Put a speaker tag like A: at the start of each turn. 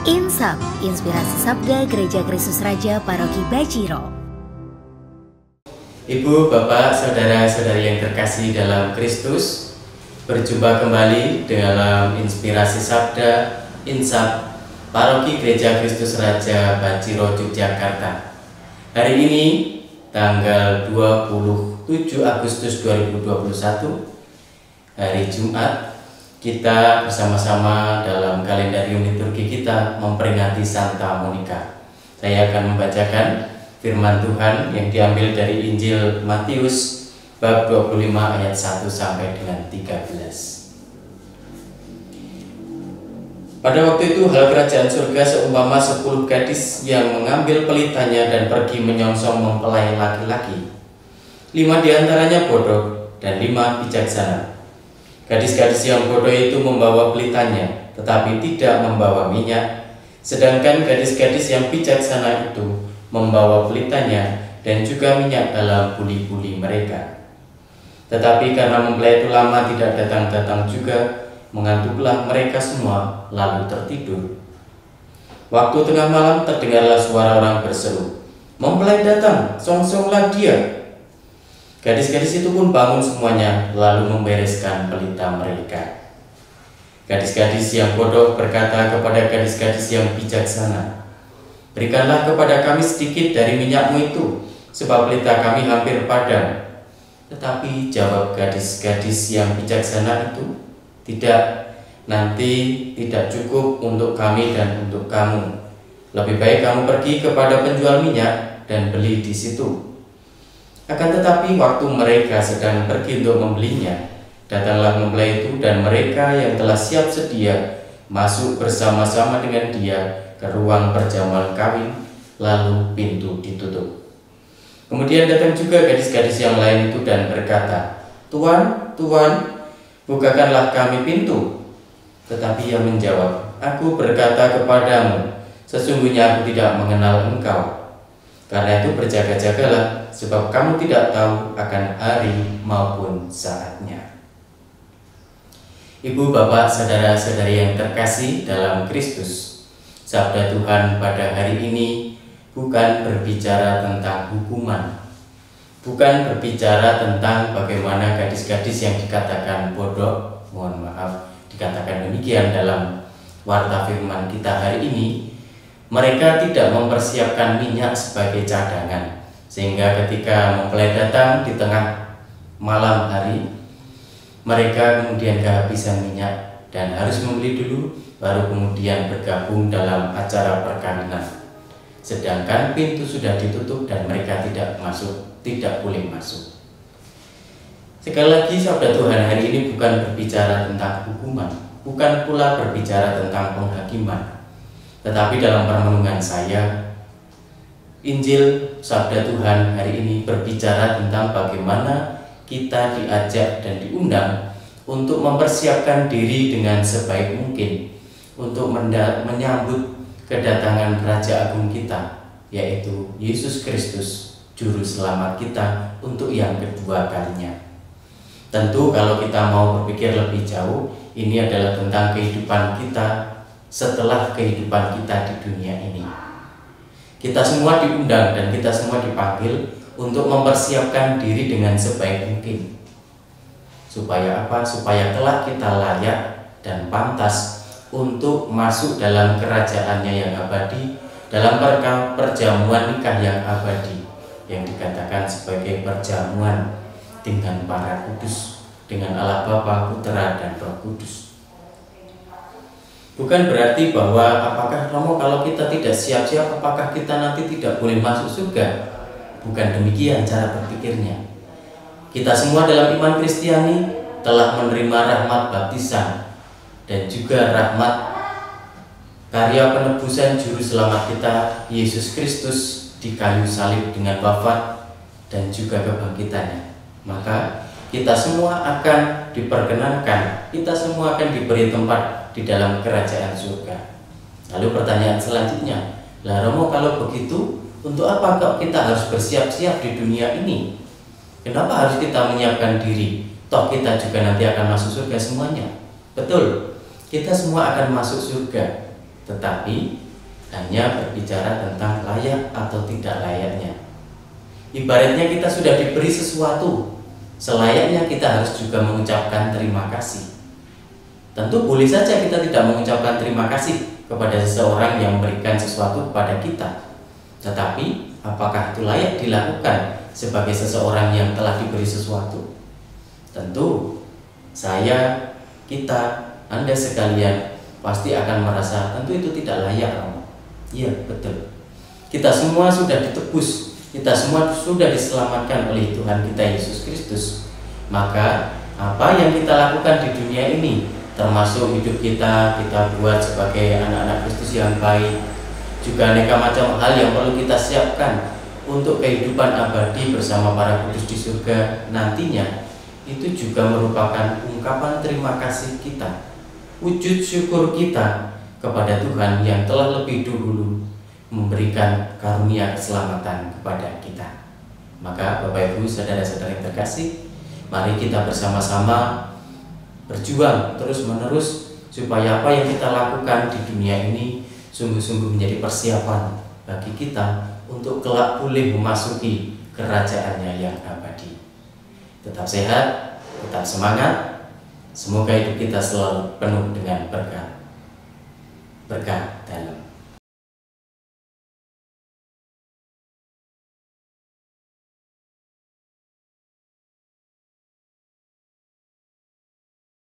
A: Insap, Inspirasi Sabda Gereja Kristus Raja Paroki Bajiro.
B: Ibu, Bapak, Saudara-saudari yang terkasih dalam Kristus, berjumpa kembali dalam Inspirasi Sabda Insap Paroki Gereja Kristus Raja Bajiro, Yogyakarta. Hari ini, tanggal 27 Agustus 2021, hari Jumat, kita bersama-sama dalam kalendarium liturgi kita memperingati Santa Monica. Saya akan membacakan firman Tuhan yang diambil dari Injil Matius bab 25 ayat 1 sampai dengan 13. Pada waktu itu hal kerajaan surga seumpama 10 gadis yang mengambil pelitanya dan pergi menyongsong mempelai laki-laki. 5 diantaranya bodoh dan 5 bijaksana. Gadis-gadis yang bodoh itu membawa pelitanya, tetapi tidak membawa minyak. Sedangkan gadis-gadis yang bijaksana itu membawa pelitanya dan juga minyak dalam buli-buli mereka. Tetapi karena mempelai itu lama tidak datang-datang juga, mengantuklah mereka semua lalu tertidur. Waktu tengah malam terdengarlah suara orang berseru, "Mempelai datang, songsonglah dia." Gadis-gadis itu pun bangun semuanya, lalu membereskan pelita mereka. Gadis-gadis yang bodoh berkata kepada gadis-gadis yang bijaksana, "Berikanlah kepada kami sedikit dari minyakmu itu, sebab pelita kami hampir padam." Tetapi jawab gadis-gadis yang bijaksana itu, "Tidak, nanti tidak cukup untuk kami dan untuk kamu. Lebih baik kamu pergi kepada penjual minyak dan beli di situ." Akan tetapi waktu mereka sedang pergi untuk membelinya, datanglah mempelai itu dan mereka yang telah siap sedia masuk bersama-sama dengan dia ke ruang perjamuan kawin, lalu pintu ditutup. Kemudian datang juga gadis-gadis yang lain itu dan berkata, "Tuan, Tuan, bukakanlah kami pintu." Tetapi ia menjawab, "Aku berkata kepadamu, sesungguhnya aku tidak mengenal engkau. Karena itu berjaga-jagalah, sebab kamu tidak tahu akan hari maupun saatnya." Ibu, Bapak, Saudara-saudari yang terkasih dalam Kristus, sabda Tuhan pada hari ini bukan berbicara tentang hukuman, bukan berbicara tentang bagaimana gadis-gadis yang dikatakan bodoh, mohon maaf, dikatakan demikian dalam warta firman kita hari ini. Mereka tidak mempersiapkan minyak sebagai cadangan, sehingga ketika mempelai datang di tengah malam hari, mereka kemudian kehabisan minyak dan harus membeli dulu, baru kemudian bergabung dalam acara perkawinan. Sedangkan pintu sudah ditutup dan mereka tidak boleh masuk. Sekali lagi, sabda Tuhan hari ini bukan berbicara tentang hukuman, bukan pula berbicara tentang penghakiman. Tetapi dalam permenungan saya, Injil sabda Tuhan hari ini berbicara tentang bagaimana kita diajak dan diundang untuk mempersiapkan diri dengan sebaik mungkin untuk menyambut kedatangan Raja Agung kita, yaitu Yesus Kristus, Juru Selamat kita untuk yang kedua kalinya. Tentu kalau kita mau berpikir lebih jauh, ini adalah tentang kehidupan kita setelah kehidupan kita di dunia ini. Kita semua diundang dan kita semua dipanggil untuk mempersiapkan diri dengan sebaik mungkin. Supaya apa? Supaya kelak kita layak dan pantas untuk masuk dalam kerajaannya yang abadi, dalam perjamuan nikah yang abadi, yang dikatakan sebagai perjamuan dengan para kudus, dengan Allah Bapa, Putra, dan Roh Kudus. Bukan berarti bahwa apakah Romo kalau kita tidak siap-siap, apakah kita nanti tidak boleh masuk surga? Bukan demikian cara berpikirnya. Kita semua dalam iman Kristiani telah menerima rahmat baptisan dan juga rahmat karya penebusan Juru Selamat kita, Yesus Kristus, di kayu salib dengan wafat dan juga kebangkitannya. Maka kita semua akan diperkenankan, kita semua akan diberi tempat di dalam kerajaan surga. Lalu pertanyaan selanjutnya, lah Romo kalau begitu, untuk apa kok kita harus bersiap-siap di dunia ini? Kenapa harus kita menyiapkan diri Toh kita juga nanti akan masuk surga semuanya. Betul, kita semua akan masuk surga, tetapi hanya berbicara tentang layak atau tidak layaknya. Ibaratnya kita sudah diberi sesuatu, selayaknya kita harus juga mengucapkan terima kasih. Tentu boleh saja kita tidak mengucapkan terima kasih kepada seseorang yang memberikan sesuatu kepada kita, tetapi apakah itu layak dilakukan sebagai seseorang yang telah diberi sesuatu? Tentu saya, kita, Anda sekalian pasti akan merasa tentu itu tidak layak. Iya, betul. Kita semua sudah ditebus, kita semua sudah diselamatkan oleh Tuhan kita Yesus Kristus. Maka apa yang kita lakukan di dunia ini, termasuk hidup kita buat sebagai anak-anak Kristus yang baik, juga aneka macam hal yang perlu kita siapkan untuk kehidupan abadi bersama para kudus di surga nantinya, itu juga merupakan ungkapan terima kasih kita, wujud syukur kita kepada Tuhan yang telah lebih dahulu memberikan karunia keselamatan kepada kita. Maka Bapak Ibu saudara-saudara yang terkasih, mari kita bersama-sama berjuang terus-menerus supaya apa yang kita lakukan di dunia ini sungguh-sungguh menjadi persiapan bagi kita untuk kelak boleh memasuki kerajaannya yang abadi. Tetap sehat, tetap semangat. Semoga hidup kita selalu penuh dengan berkah dalam